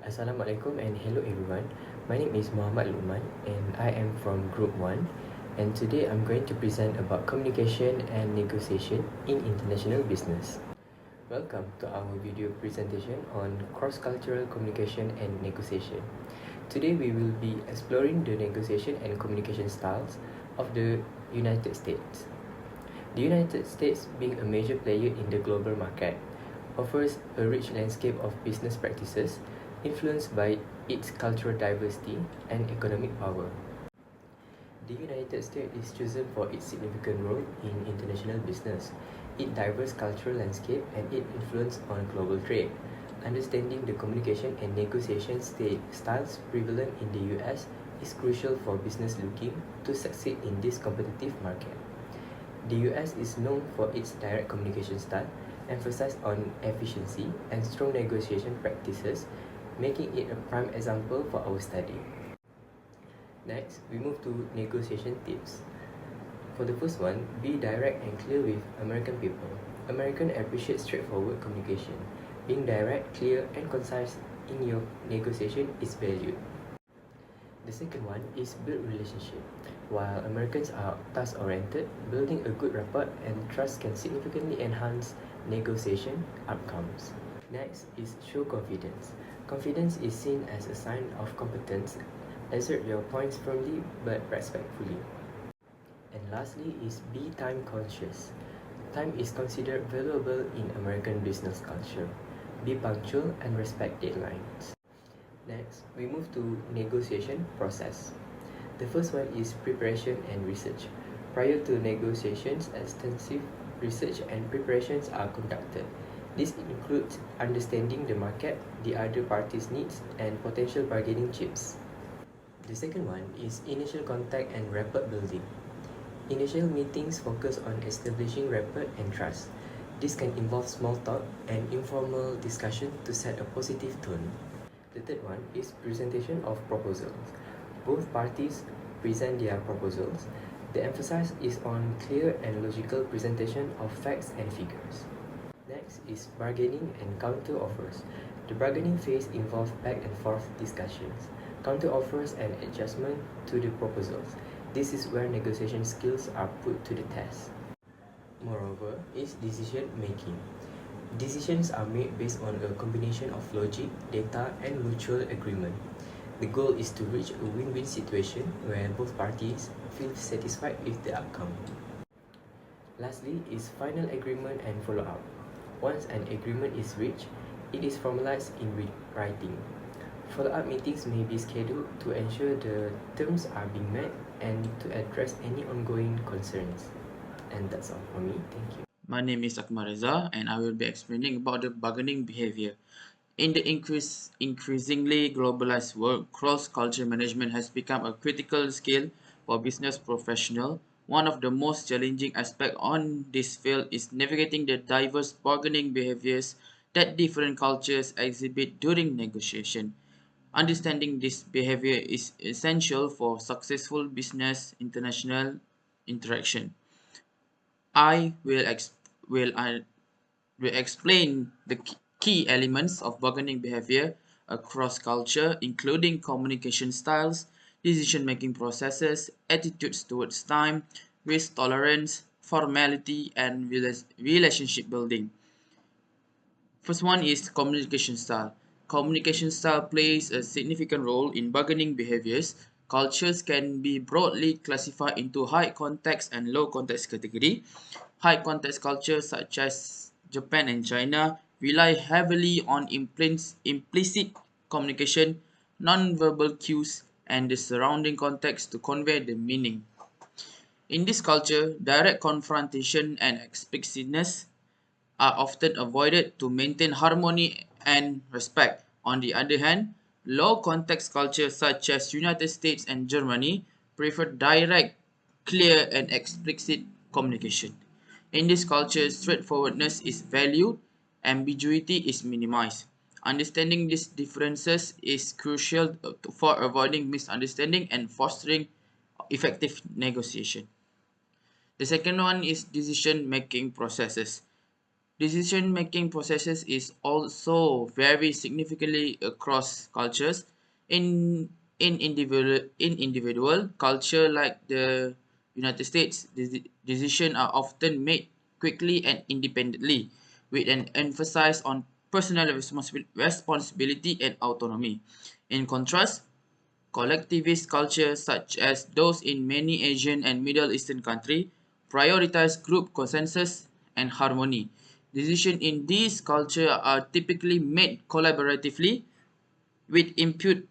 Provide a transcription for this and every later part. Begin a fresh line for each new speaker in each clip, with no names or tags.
Assalamualaikum and hello everyone. My name is Muhammad Luqman and I am from Group 1, and today I'm going to present about communication and negotiation in international business. Welcome to our video presentation on cross-cultural communication and negotiation. Today we will be exploring the negotiation and communication styles of the United States. The United States, being a major player in the global market, offers a rich landscape of business practices influenced by its cultural diversity and economic power. The United States is chosen for its significant role in international business, its diverse cultural landscape, and its influence on global trade. Understanding the communication and negotiation styles prevalent in the US is crucial for business looking to succeed in this competitive market. The US is known for its direct communication style, emphasized on efficiency and strong negotiation practices, making it a prime example for our study. Next, we move to negotiation tips. For the first one, be direct and clear with American people. Americans appreciate straightforward communication. Being direct, clear, and concise in your negotiation is valued. The second one is build relationship. While Americans are task-oriented, building a good rapport and trust can significantly enhance negotiation outcomes. Next is show confidence. Confidence is seen as a sign of competence. Assert your points firmly but respectfully. And lastly is be time conscious. Time is considered valuable in American business culture. Be punctual and respect deadlines. Next, we move to negotiation process. The first one is preparation and research. Prior to negotiations, extensive research and preparations are conducted. This includes understanding the market, the other party's needs, and potential bargaining chips. The second one is initial contact and rapport building. Initial meetings focus on establishing rapport and trust. This can involve small talk and informal discussion to set a positive tone. The third one is presentation of proposals. Both parties present their proposals. The emphasis is on clear and logical presentation of facts and figures. Next is bargaining and counter offers. The bargaining phase involves back and forth discussions, counter offers, and adjustment to the proposals. This is where negotiation skills are put to the test. Moreover, is decision making. Decisions are made based on a combination of logic, data, and mutual agreement. The goal is to reach a win-win situation where both parties feel satisfied with the outcome. Lastly is final agreement and follow-up. Once an agreement is reached, it is formalized in writing. Follow-up meetings may be scheduled to ensure the terms are being met and to address any ongoing concerns. And that's all for me. Thank you.
My name is Akmal Reza, and I will be explaining about the bargaining behavior. In the increasingly globalized world, cross-cultural management has become a critical skill for business professionals. One of the most challenging aspects on this field is navigating the diverse bargaining behaviors that different cultures exhibit during negotiation. Understanding this behavior is essential for successful business international interaction. I will explain the key elements of bargaining behavior across culture, including communication styles, decision-making processes, attitudes towards time, risk tolerance, formality, and relationship building. First one is communication style. Communication style plays a significant role in bargaining behaviors. Cultures can be broadly classified into high context and low context category. High context cultures such as Japan and China rely heavily on implicit communication, non-verbal cues, and the surrounding context to convey the meaning. In this culture, direct confrontation and explicitness are often avoided to maintain harmony and respect. On the other hand, low context cultures such as United States and Germany prefer direct, clear, and explicit communication. In this culture, straightforwardness is valued, ambiguity is minimized. Understanding these differences is crucial for avoiding misunderstanding and fostering effective negotiation. The second one is decision making processes. Decision making processes is also very significantly across cultures. In individual culture like the United States, decisions are often made quickly and independently, with an emphasis on personal responsibility and autonomy. In contrast, collectivist cultures such as those in many Asian and Middle Eastern countries prioritize group consensus and harmony. Decisions in these cultures are typically made collaboratively with input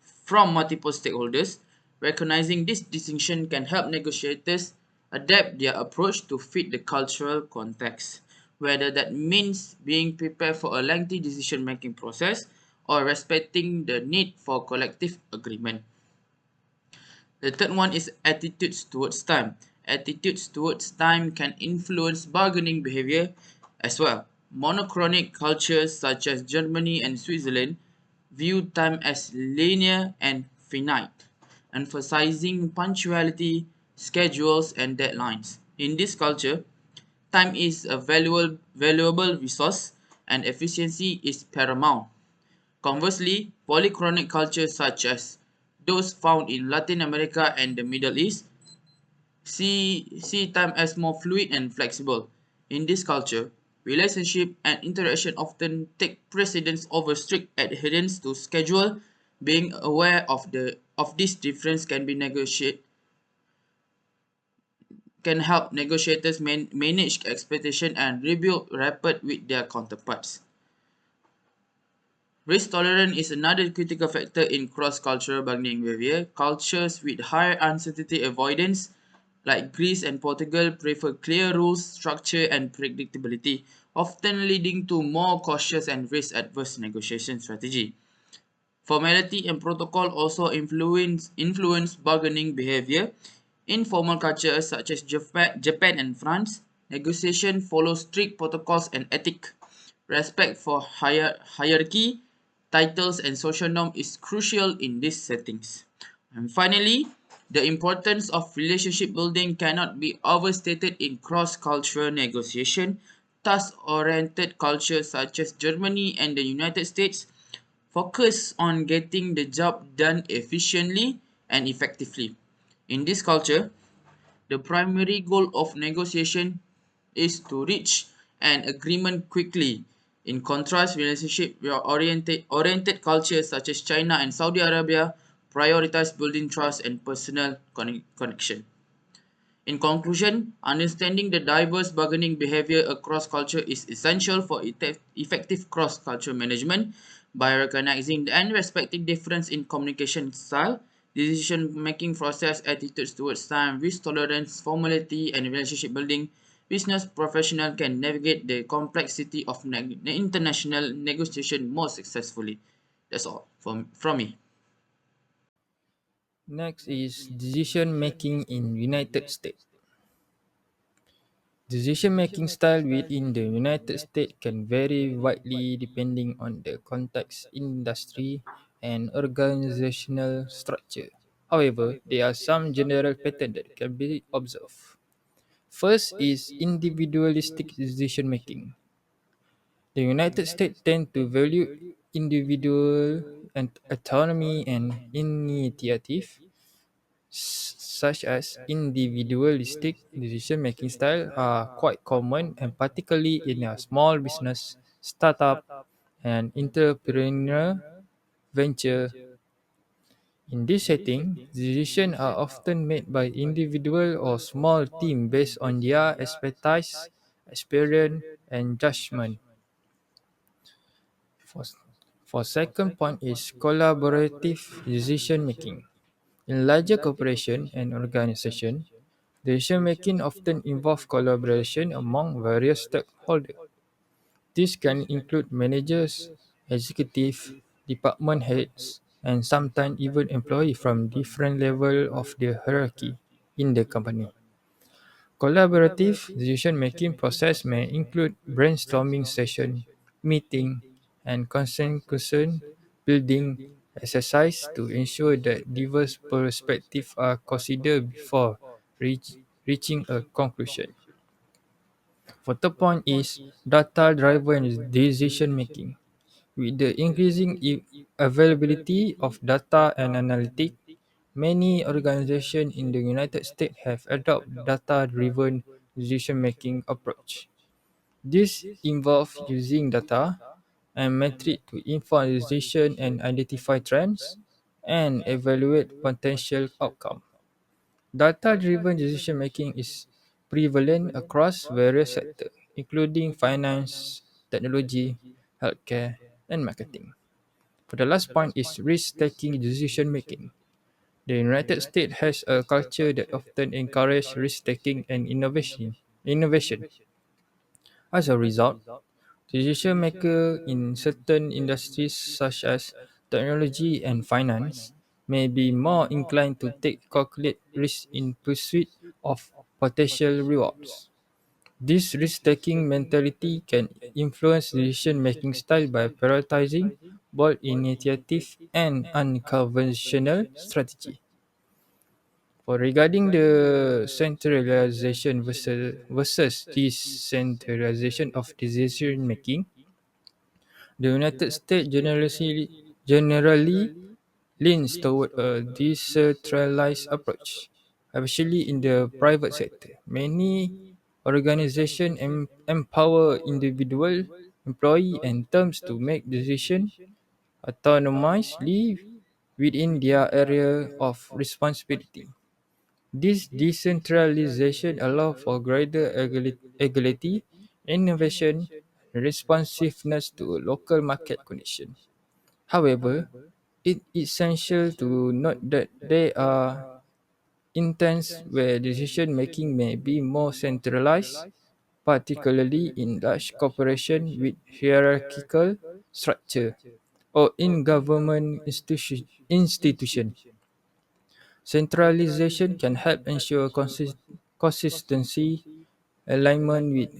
from multiple stakeholders. Recognizing this distinction can help negotiators adapt their approach to fit the cultural context, whether that means being prepared for a lengthy decision making process or respecting the need for collective agreement. The third one is attitudes towards time. Attitudes towards time can influence bargaining behavior as well. Monochronic cultures such as Germany and Switzerland view time as linear and finite, emphasizing punctuality, schedules, and deadlines. In this culture, time is a valuable resource and efficiency is paramount. Conversely, polychronic cultures such as those found in Latin America and the Middle East see time as more fluid and flexible. In this culture, relationship and interaction often take precedence over strict adherence to schedule. Being aware of this difference can help negotiators manage expectation and rebuild rapport with their counterparts. Risk tolerance is another critical factor in cross-cultural bargaining behavior. Cultures with higher uncertainty avoidance, like Greece and Portugal, prefer clear rules, structure, and predictability, often leading to more cautious and risk-adverse negotiation strategy. Formality and protocol also influence bargaining behavior. In formal cultures such as Japan and France, negotiation follows strict protocols and ethic. Respect for hierarchy, titles, and social norm is crucial in these settings. And finally, the importance of relationship building cannot be overstated in cross-cultural negotiation. Task-oriented cultures such as Germany and the United States focus on getting the job done efficiently and effectively. In this culture, the primary goal of negotiation is to reach an agreement quickly. In contrast, relationship oriented cultures such as China and Saudi Arabia prioritize building trust and personal connection. In conclusion, understanding the diverse bargaining behavior across culture is essential for effective cross-cultural management. By recognizing and respecting difference in communication style, decision-making process, attitudes towards time, risk tolerance, formality, and relationship building, business professional can navigate the complexity of international negotiation more successfully. That's all from me.
Next is decision making in United States. Decision making style within the United States can vary widely depending on the context, industry, and organizational structure. However, there are some general patterns that can be observed. First is individualistic decision making. The United States tend to value individual and autonomy and initiative, such as individualistic decision-making style are quite common and particularly in a small business, startup, and entrepreneurial venture. In this setting, decisions are often made by individual or small team based on their expertise, experience, and judgment. For, for second point is collaborative decision making. In larger corporations and organizations, decision-making often involves collaboration among various stakeholders. This can include managers, executives, department heads, and sometimes even employees from different levels of the hierarchy in the company. Collaborative decision-making process may include brainstorming session, meeting, and consensus building exercise to ensure that diverse perspectives are considered before reaching a conclusion. For third point is data-driven decision making. With the increasing availability of data and analytics, many organizations in the United States have adopted data-driven decision-making approach. This involves using data and metrics to inform decision and identify trends and evaluate potential outcomes. Data-driven decision-making is prevalent across various sectors, including finance, technology, healthcare, and marketing. For the last point is risk-taking decision-making. The United States has a culture that often encourages risk-taking and innovation. As a result, decision makers in certain industries such as technology and finance may be more inclined to take calculated risks in pursuit of potential rewards. This risk-taking mentality can influence decision-making style by prioritizing bold initiative and unconventional strategy. For regarding the centralization versus decentralization of decision making, the United States generally leans toward a decentralized approach, especially in the private sector. Many organizations empower individual employee and terms to make decisions autonomously within their area of responsibility. This decentralization allows for greater agility, innovation, and responsiveness to local market conditions. However, it is essential to note that there are instances where decision making may be more centralized, particularly in large corporations with hierarchical structure or in government institutions. Centralization can help ensure consistency, alignment with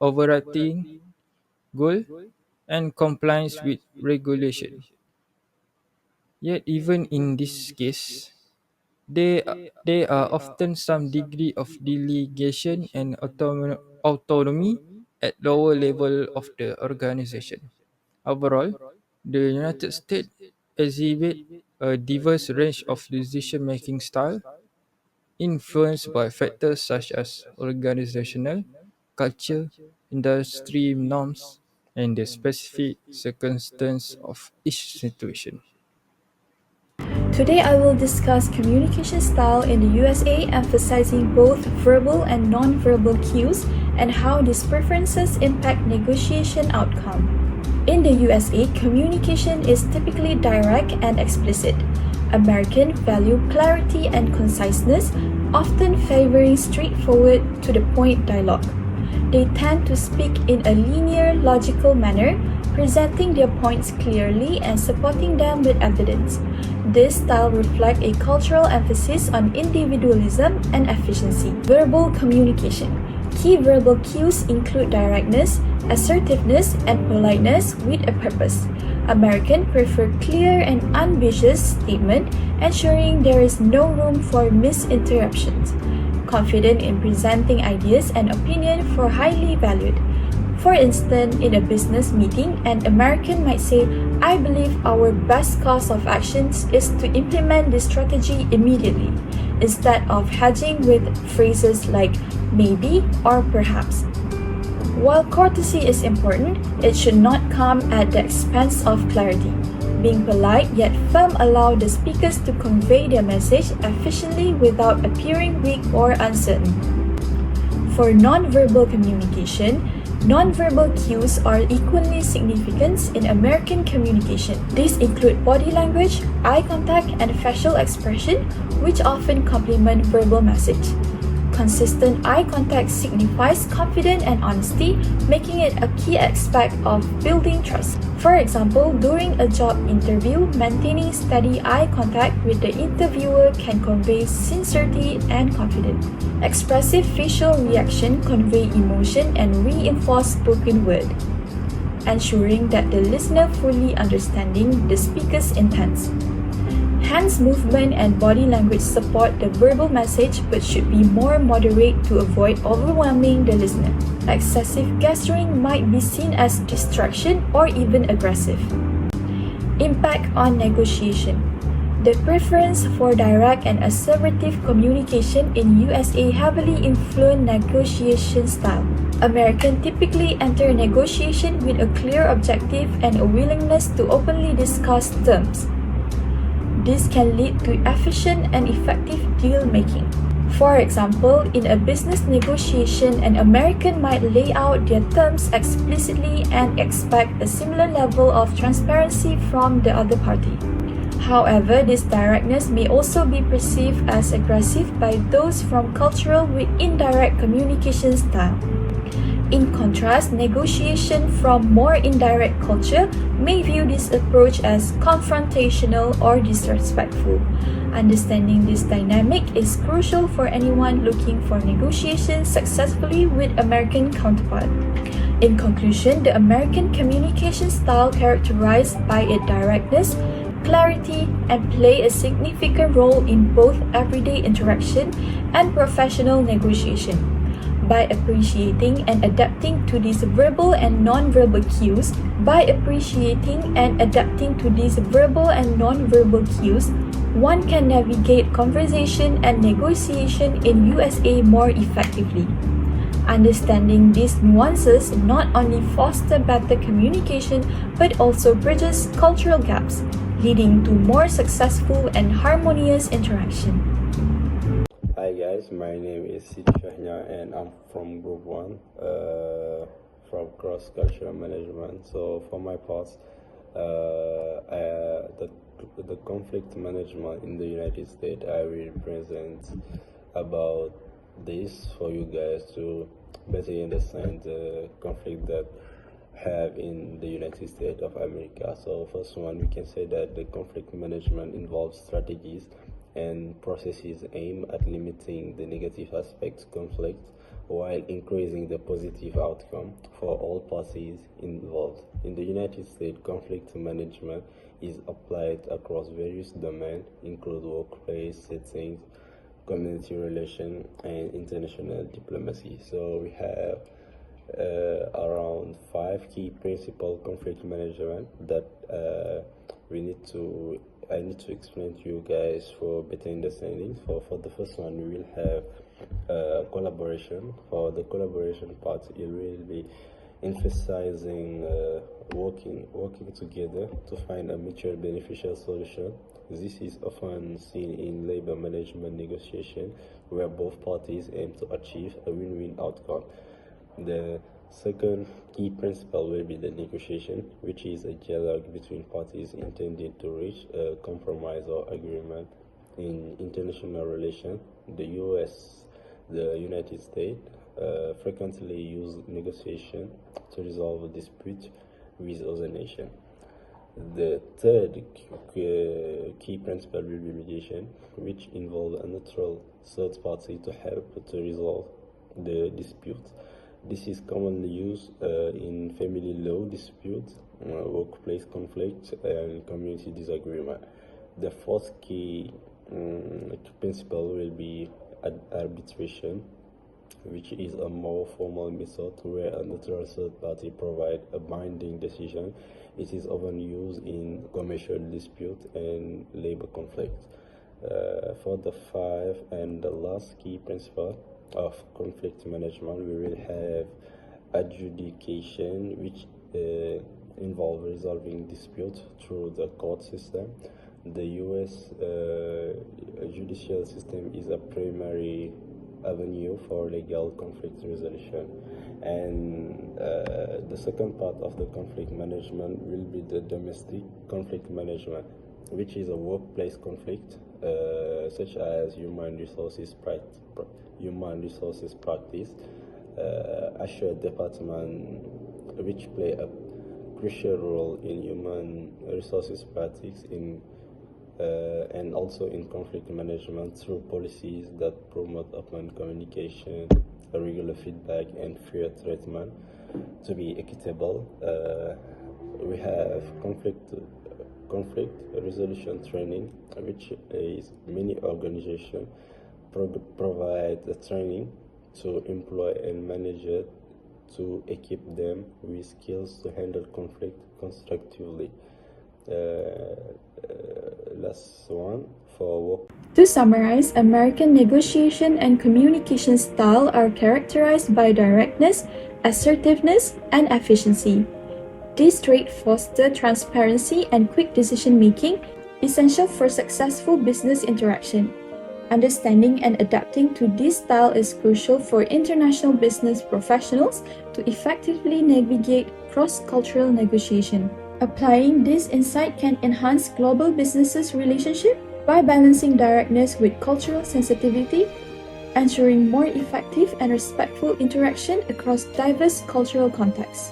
overarching goal, and compliance with regulation. Yet, even in this case, there are often some degree of delegation and autonomy at lower level of the organization. Overall, the United States exhibit a diverse range of decision-making style influenced by factors such as organizational culture, industry norms, and the specific circumstance of each situation.
Today I will discuss communication style in the USA, emphasizing both verbal and non-verbal cues and how these preferences impact negotiation outcome. In the USA, communication is typically direct and explicit. Americans value clarity and conciseness, often favoring straightforward to the point dialogue. They tend to speak in a linear, logical manner, presenting their points clearly and supporting them with evidence. This style reflects a cultural emphasis on individualism and efficiency. Verbal communication. Key verbal cues include directness, assertiveness, and politeness with a purpose. Americans prefer clear and unambiguous statement, ensuring there is no room for misinterruptions. Confident in presenting ideas and opinion for highly valued. For instance, in a business meeting, an American might say, "I believe our best course of actions is to implement this strategy immediately," instead of hedging with phrases like maybe or perhaps. While courtesy is important, it should not come at the expense of clarity. Being polite yet firm allows the speakers to convey their message efficiently without appearing weak or uncertain. For non-verbal communication, non-verbal cues are equally significant in American communication. These include body language, eye contact, and facial expression, which often complement verbal message. Consistent eye contact signifies confidence and honesty, making it a key aspect of building trust. For example, during a job interview, maintaining steady eye contact with the interviewer can convey sincerity and confidence. Expressive facial reaction convey emotion and reinforce spoken word, ensuring that the listener fully understanding the speaker's intent. Hands movement and body language support the verbal message but should be more moderate to avoid overwhelming the listener. Excessive gesturing might be seen as distraction or even aggressive. Impact on negotiation. The preference for direct and assertive communication in USA heavily influence negotiation style. Americans typically enter negotiation with a clear objective and a willingness to openly discuss terms. This can lead to efficient and effective deal making. For example, in a business negotiation, an American might lay out their terms explicitly and expect a similar level of transparency from the other party. However, this directness may also be perceived as aggressive by those from cultural with indirect communication style. In contrast, negotiation from more indirect culture may view this approach as confrontational or disrespectful. Understanding this dynamic is crucial for anyone looking for negotiations successfully with American counterpart. In conclusion, the American communication style characterized by its directness, clarity, and play a significant role in both everyday interaction and professional negotiation. By appreciating and adapting to these verbal and non-verbal cues, one can navigate conversation and negotiation in USA more effectively. Understanding these nuances not only foster better communication but also bridges cultural gaps, leading to more successful and harmonious interaction.
Hi guys, my name is Sid Shahnya and I'm from Group 1 from Cross Cultural Management. So for my part, the conflict management in the United States, I will present about this for you guys to better understand the conflict that have in the United States of America. So first one, we can say that the conflict management involves strategies and processes aimed at limiting the negative aspects of conflict while increasing the positive outcome for all parties involved. In the United States, conflict management is applied across various domains, including workplace settings, community relations, and international diplomacy. So we have around 5 key principles conflict management that I need to explain to you guys for better understanding. For the first one, we will have collaboration. For the collaboration part, it will be emphasizing working together to find a mutual beneficial solution. This is often seen in labor management negotiation, where both parties aim to achieve a win-win outcome. The second key principle will be the negotiation, which is a dialogue between parties intended to reach a compromise or agreement. In international relations, the United States frequently use negotiation to resolve a dispute with other nations. The third key principle will be mediation, which involves a neutral third party to help to resolve the dispute. This is commonly used in family law disputes, workplace conflict, and community disagreement. The fourth key principle will be arbitration, which is a more formal method where a neutral third party provides a binding decision. It is often used in commercial disputes and labor conflicts. For the fifth and the last key principle of conflict management, we will have adjudication, which involves resolving disputes through the court system. The U.S. Judicial system is a primary avenue for legal conflict resolution, and the second part of the conflict management will be the domestic conflict management, which is a workplace conflict such as human resources practice, assured department, which play a crucial role in human resources practice and also in conflict management through policies that promote open communication, regular feedback, and fair treatment. To be equitable, we have conflict resolution training, which is many organizations provide the training to employ and managers to equip them with skills to handle conflict constructively. Last one for work.
To summarize, American negotiation and communication style are characterized by directness, assertiveness, and efficiency. These traits foster transparency and quick decision making, essential for successful business interaction. Understanding and adapting to this style is crucial for international business professionals to effectively navigate cross-cultural negotiation. Applying this insight can enhance global businesses' relationship by balancing directness with cultural sensitivity, ensuring more effective and respectful interaction across diverse cultural contexts.